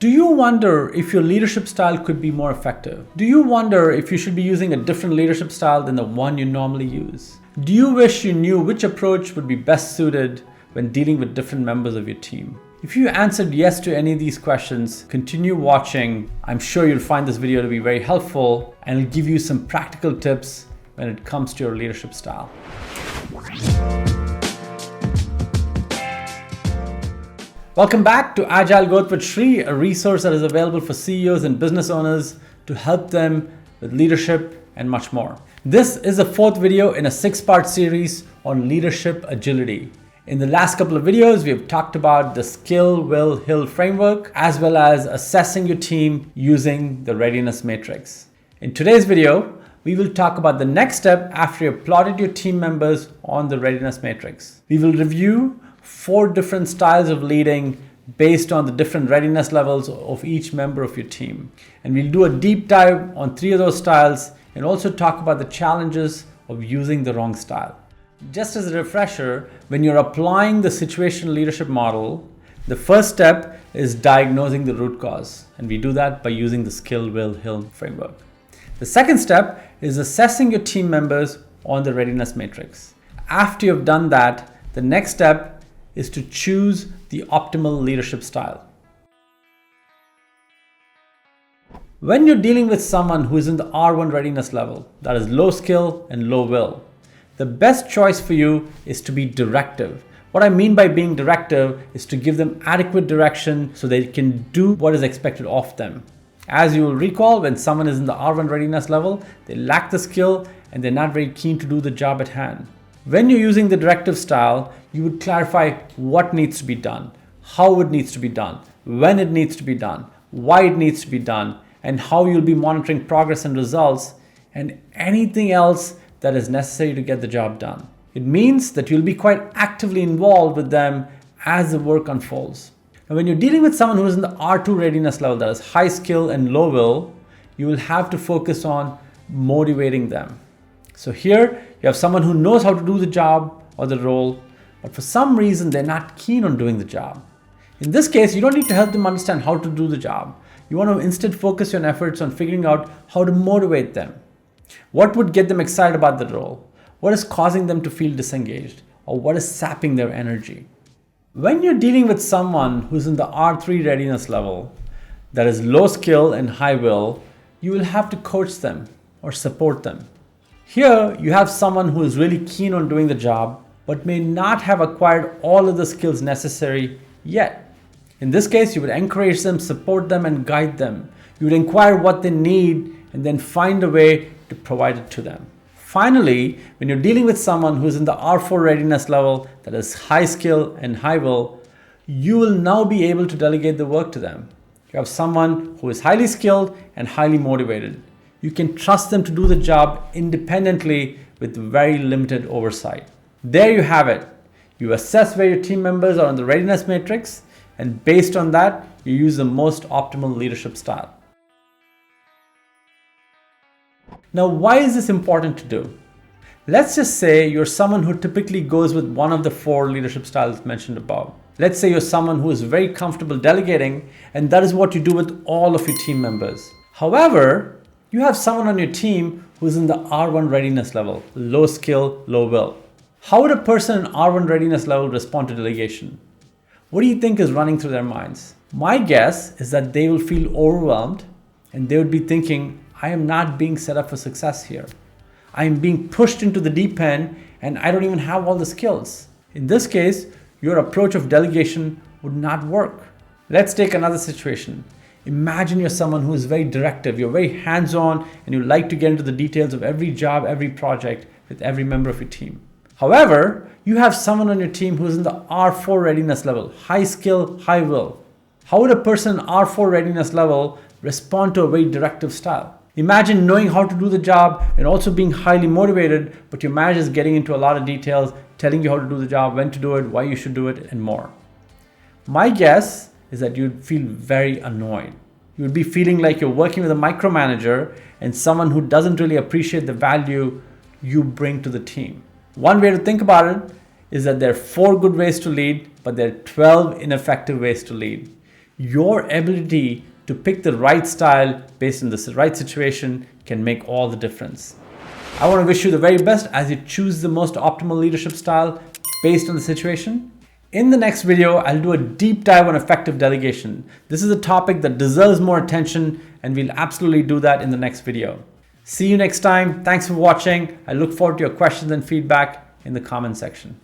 Do you wonder if your leadership style could be more effective? Do you wonder if you should be using a different leadership style than the one you normally use? Do you wish you knew which approach would be best suited when dealing with different members of your team? If you answered yes to any of these questions, continue watching. I'm sure you'll find this video to be very helpful and it'll give you some practical tips when it comes to your leadership style. Welcome back to Agile Growth with Shri, a resource that is available for CEOs and business owners to help them with leadership and much more. This is the fourth video in a 6-part series on leadership agility. In the last couple of videos, we have talked about the skill, will, hill framework, as well as assessing your team using the readiness matrix. In today's video, we will talk about the next step after you've plotted your team members on the readiness matrix. We will review 4 different styles of leading based on the different readiness levels of each member of your team. And we'll do a deep dive on 3 of those styles and also talk about the challenges of using the wrong style. Just as a refresher, when you're applying the situational leadership model, the first step is diagnosing the root cause. And we do that by using the skill, will, hill framework. The second step is assessing your team members on the readiness matrix. After you've done that, the next step is to choose the optimal leadership style. When you're dealing with someone who is in the R1 readiness level, that is low skill and low will, the best choice for you is to be directive. What I mean by being directive is to give them adequate direction so they can do what is expected of them. As you will recall, when someone is in the R1 readiness level, they lack the skill and they're not very keen to do the job at hand. When you're using the directive style, you would clarify what needs to be done, how it needs to be done, when it needs to be done, why it needs to be done, and how you'll be monitoring progress and results, and anything else that is necessary to get the job done. It means that you'll be quite actively involved with them as the work unfolds. And when you're dealing with someone who is in the R2 readiness level, that is high skill and low will, you will have to focus on motivating them. So here, you have someone who knows how to do the job or the role, but for some reason, they're not keen on doing the job. In this case, you don't need to help them understand how to do the job. You want to instead focus your efforts on figuring out how to motivate them. What would get them excited about the role? What is causing them to feel disengaged? Or what is sapping their energy? When you're dealing with someone who's in the R3 readiness level, that is low skill and high will, you will have to coach them or support them. Here, you have someone who is really keen on doing the job, but may not have acquired all of the skills necessary yet. In this case, you would encourage them, support them, and guide them. You would inquire what they need and then find a way to provide it to them. Finally, when you're dealing with someone who is in the R4 readiness level, that is high skill and high will, you will now be able to delegate the work to them. You have someone who is highly skilled and highly motivated. You can trust them to do the job independently with very limited oversight. There you have it. You assess where your team members are on the readiness matrix, and based on that, you use the most optimal leadership style. Now, why is this important to do? Let's just say you're someone who typically goes with one of the 4 leadership styles mentioned above. Let's say you're someone who is very comfortable delegating, and that is what you do with all of your team members. However, you have someone on your team who's in the R1 readiness level, low skill, low will. How would a person in R1 readiness level respond to delegation? What do you think is running through their minds? My guess is that they will feel overwhelmed and they would be thinking, I am not being set up for success here. I am being pushed into the deep end and I don't even have all the skills. In this case, your approach of delegation would not work. Let's take another situation. Imagine you're someone who is very directive, you're very hands-on, and you like to get into the details of every job, every project with every member of your team. However, you have someone on your team who is in the R4 readiness level, high skill, high will. How would a person in R4 readiness level respond to a very directive style? Imagine knowing how to do the job and also being highly motivated, but your manager is getting into a lot of details, telling you how to do the job, when to do it, why you should do it, and more. My guess is that you'd feel very annoyed. You would be feeling like you're working with a micromanager and someone who doesn't really appreciate the value you bring to the team. One way to think about it is that there are 4 good ways to lead, but there are 12 ineffective ways to lead. Your ability to pick the right style based on the right situation can make all the difference. I want to wish you the very best as you choose the most optimal leadership style based on the situation. In the next video, I'll do a deep dive on effective delegation. This is a topic that deserves more attention, and we'll absolutely do that in the next video. See you next time. Thanks for watching. I look forward to your questions and feedback in the comment section.